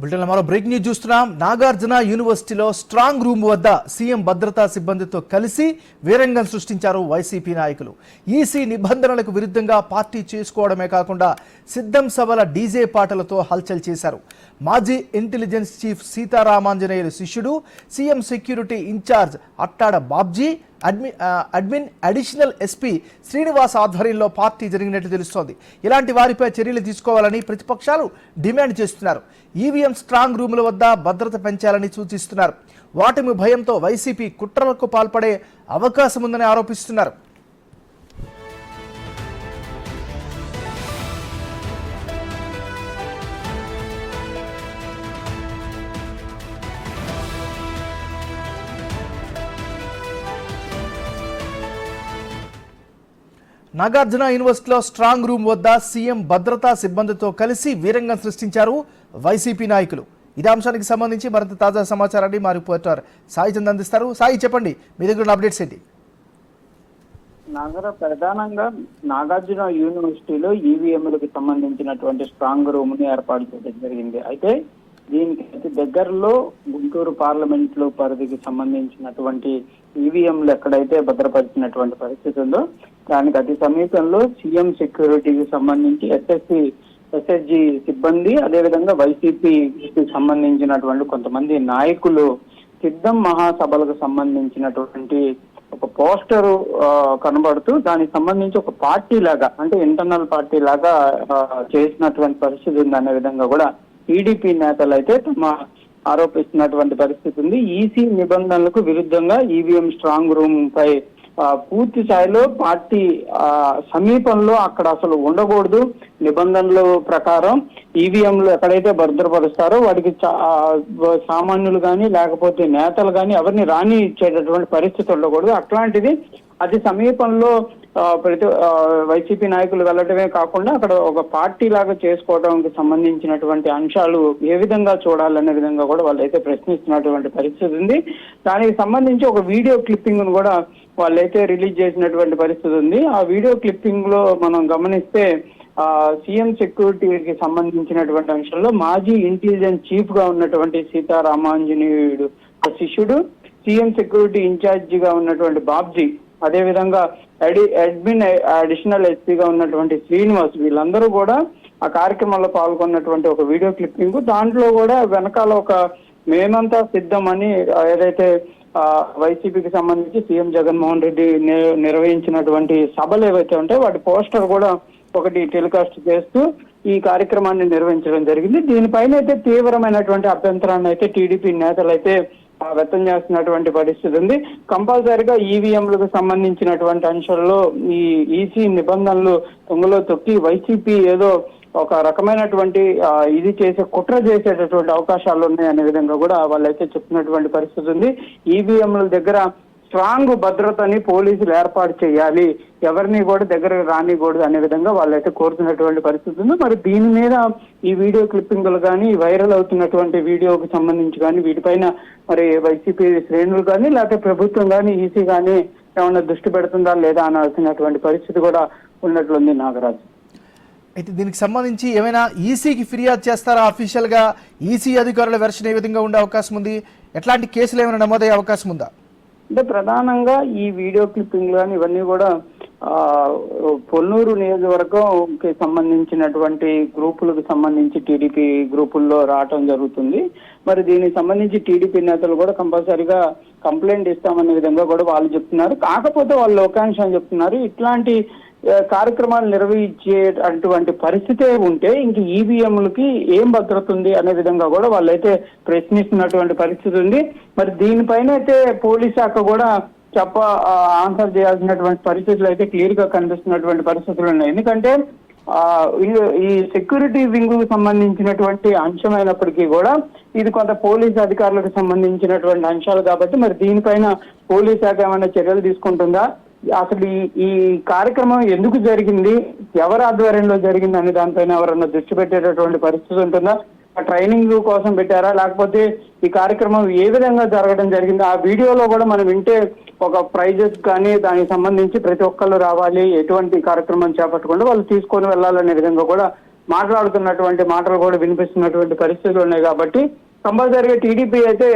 బులెటిన్లో మరో break news చూస్తున్నాం. నాగార్జున యూనివర్సిటీలో స్ట్రాంగ్ రూమ్ వద్ద సీఎం భద్రతా సిబ్బందితో కలిసి వీరంగం సృష్టించారు వైసీపీ నాయకులు. ఈసీ నిబంధనలకు విరుద్ధంగా పార్టీ చేసుకోవడమే కాకుండా సిద్ధం సభల డీజే పాటలతో హల్చల్ చేశారు. మాజీ ఇంటెలిజెన్స్ చీఫ్ సీతారామాంజనేయులు శిష్యుడు, CM security incharge Attada Babji, additional SP Srinivas ఆధ్వర్యంలో పార్టీ జరిగినట్టు తెలుస్తోంది. ఇలాంటి వారిపై చర్యలు తీసుకోవాలని ప్రతిపక్షాలు డిమాండ్ చేస్తున్నారు. ఈవీఎం స్ట్రాంగ్ రూముల వద్ద భద్రత పెంచాలని సూచిస్తున్నారు. ఓటమి భయంతో వైసీపీ కుట్రలకు పాల్పడే అవకాశం ఉందని ఆరోపిస్తున్నారు. నాగార్జున యూనివర్సిటీలో స్ట్రాంగ్ రూమ్ వద్ద సీఎం భద్రతా సిబ్బందితో కలిసి వీరంగం సృష్టించారు వైసీపీ నాయకులు. ఇదే అంశానికి సంబంధించి మరింత తాజా సమాచారాన్ని మా రిపోర్టర్ సాయి చంద్ అందిస్తారు. సాయి, చెప్పండి, మీ దగ్గర ఉన్న అప్డేట్స్ ఏంటి? ప్రధానంగా నాగార్జున యూనివర్సిటీలో ఈవీఎంలకు సంబంధించినటువంటి స్ట్రాంగ్ రూమ్ ని ఏర్పాటు చేయడం జరిగింది. అయితే దీనికి అతి దగ్గరలో గుంటూరు పార్లమెంట్ లో పరిధికి సంబంధించినటువంటి ఈవీఎంలు ఎక్కడైతే భద్రపరిచినటువంటి పరిస్థితి ఉందో దానికి అతి సమీపంలో సీఎం సెక్యూరిటీకి సంబంధించి ఎస్ఎస్జి సిబ్బంది, అదేవిధంగా వైసీపీకి సంబంధించినటువంటి కొంతమంది నాయకులు సిద్ధం మహాసభలకు సంబంధించినటువంటి ఒక పోస్టరు కనబడుతూ దానికి సంబంధించి ఒక పార్టీ లాగా, అంటే ఇంటర్నల్ పార్టీ లాగా చేసినటువంటి పరిస్థితి ఉంది అనే విధంగా కూడా టీడీపీ నేతలు అయితే తమ ఆరోపిస్తున్నటువంటి పరిస్థితి ఉంది. ఈసీ నిబంధనలకు విరుద్ధంగా ఈవీఎం స్ట్రాంగ్ రూమ్ పై పూర్తి స్థాయిలో పార్టీ సమీపంలో అక్కడ అసలు ఉండకూడదు. నిబంధనల ప్రకారం ఈవీఎంలు ఎక్కడైతే భద్రపరుస్తారో వాటికి సామాన్యులు కానీ లేకపోతే నేతలు కానీ ఎవరిని రాని ఇచ్చేటటువంటి పరిస్థితి ఉండకూడదు. అట్లాంటిది అతి సమీపంలో వైసీపీ నాయకులు వెళ్ళటమే కాకుండా అక్కడ ఒక పార్టీ లాగా చేసుకోవడానికి సంబంధించినటువంటి అంశాలు ఏ విధంగా చూడాలనే విధంగా కూడా వాళ్ళైతే ప్రశ్నిస్తున్నటువంటి పరిస్థితి ఉంది. దానికి సంబంధించి ఒక వీడియో క్లిప్పింగ్ ను కూడా వాళ్ళైతే రిలీజ్ చేసినటువంటి పరిస్థితి ఉంది. ఆ వీడియో క్లిప్పింగ్ లో మనం గమనిస్తే సీఎం సెక్యూరిటీకి సంబంధించినటువంటి అంశంలో మాజీ ఇంటెలిజెన్స్ చీఫ్ గా ఉన్నటువంటి సీతారామాంజనేయుడు శిష్యుడు, సీఎం సెక్యూరిటీ ఇన్ఛార్జి గా ఉన్నటువంటి బాబ్జీ, అదేవిధంగా అడిషనల్ ఎస్పీగా ఉన్నటువంటి శ్రీనివాస్, వీళ్ళందరూ కూడా ఆ కార్యక్రమంలో పాల్గొన్నటువంటి ఒక వీడియో క్లిప్పింగ్. దాంట్లో కూడా వెనకాల ఒక మేమంతా సిద్ధం అని ఏదైతే వైసీపీకి సంబంధించి సీఎం జగన్మోహన్ రెడ్డి నిర్వహించినటువంటి సభలు ఏవైతే ఉంటాయో వాటి పోస్టర్ కూడా ఒకటి టెలికాస్ట్ చేస్తూ ఈ కార్యక్రమాన్ని నిర్వహించడం జరిగింది. దీనిపైన అయితే తీవ్రమైనటువంటి అభ్యంతరాన్ని అయితే టీడీపీ నేతలు అయితే వ్యక్తం చేస్తున్నటువంటి పరిస్థితి ఉంది. కంపల్సరిగా ఈవీఎంలకు సంబంధించినటువంటి అంశాల్లో ఈ ఈసీ నిబంధనలు తొంగలో తొక్కి వైసీపీ ఏదో ఒక రకమైనటువంటి ఇది చేసే కుట్ర చేసేటటువంటి అవకాశాలు ఉన్నాయి అనే విధంగా కూడా వాళ్ళైతే చెప్తున్నటువంటి పరిస్థితి ఉంది. ఈవీఎంల దగ్గర స్ట్రాంగ్ భద్రతని పోలీసులు ఏర్పాటు చేయాలి, ఎవరిని కూడా దగ్గరకు రానికూడదు అనే విధంగా వాళ్ళైతే కోరుతున్నటువంటి పరిస్థితి ఉంది. మరి దీని మీద ఈ వీడియో క్లిప్పింగ్లు కానీ, వైరల్ అవుతున్నటువంటి వీడియోకి సంబంధించి కానీ వీటిపైన మరి వైసీపీ శ్రేణులు కానీ లేకపోతే ప్రభుత్వం కానీ ఈసీ కానీ ఏమన్నా దృష్టి పెడుతుందా లేదా అనాల్సినటువంటి పరిస్థితి కూడా ఉన్నట్లుంది నాగరాజు. అయితే దీనికి సంబంధించి ఏమైనా ఈసీకి ఫిర్యాదు చేస్తారా? అఫీషియల్ గా ఈసీ అధికారుల వెర్షన్ ఏ విధంగా ఉండే అవకాశం ఉంది? ఎట్లాంటి కేసులు ఏమైనా నమోదయ్యే అవకాశం ఉందా? అంటే ప్రధానంగా ఈ వీడియో క్లిప్పింగ్ కానీ ఇవన్నీ కూడా పొన్నూరు నియోజకవర్గంకి సంబంధించినటువంటి గ్రూపులకు సంబంధించి టీడీపీ గ్రూపుల్లో రావటం జరుగుతుంది. మరి దీనికి సంబంధించి టీడీపీ నేతలు కూడా కంపల్సరీగా కంప్లైంట్ ఇస్తామనే విధంగా కూడా వాళ్ళు చెప్తున్నారు. కాకపోతే వాళ్ళు లోకాంశం చెప్తున్నారు, ఇట్లాంటి కార్యక్రమాలు నిర్వహించేటువంటి పరిస్థితే ఉంటే ఇంక ఈవీఎంలకి ఏం భద్రత ఉంది అనే విధంగా కూడా వాళ్ళైతే ప్రశ్నిస్తున్నటువంటి పరిస్థితి ఉంది. మరి దీనిపైన అయితే పోలీస్ శాఖ కూడా ఆన్సర్ చేయాల్సినటువంటి పరిస్థితులు అయితే క్లియర్ గా కనిపిస్తున్నటువంటి పరిస్థితులు ఉన్నాయి. ఎందుకంటే ఈ సెక్యూరిటీ వింగ్ కు సంబంధించినటువంటి అంశమైనప్పటికీ కూడా ఇది కొంత పోలీస్ అధికారులకు సంబంధించినటువంటి అంశాలు కాబట్టి మరి దీనిపైన పోలీస్ శాఖ ఏమైనా చర్యలు తీసుకుంటుందా, అసలు ఈ కార్యక్రమం ఎందుకు జరిగింది, ఎవరి ఆధ్వర్యంలో జరిగింది అనే దానిపైన ఎవరన్నా దృష్టి పెట్టేటటువంటి పరిస్థితి ఉంటుందా, ట్రైనింగ్ కోసం పెట్టారా, లేకపోతే ఈ కార్యక్రమం ఏ విధంగా జరగడం జరిగింది? ఆ వీడియోలో కూడా మనం వింటే ఒక ప్రైజెస్ కానీ దానికి సంబంధించి ప్రతి ఒక్కళ్ళు రావాలి, ఎటువంటి కార్యక్రమం చేపట్టకుండా వాళ్ళు తీసుకొని వెళ్ళాలనే విధంగా కూడా మాట్లాడుతున్నటువంటి మాటలు కూడా వినిపిస్తున్నటువంటి పరిస్థితులు ఉన్నాయి కాబట్టి కంపల్సరీగా టీడీపీ అయితే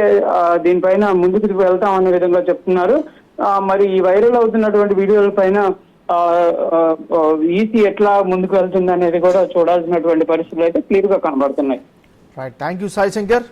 దీనిపైన ముందుకు వెళ్తామనే విధంగా చెప్తున్నారు. మరి ఈ వైరల్ అవుతున్నటువంటి వీడియోల పైన ఈసీ ఎట్లా ముందుకు వెళ్తుంది అనేది కూడా చూడాల్సినటువంటి పరిస్థితులు అయితే క్లియర్ గా కనబడుతున్నాయి. Right, thank you Sai Shankar.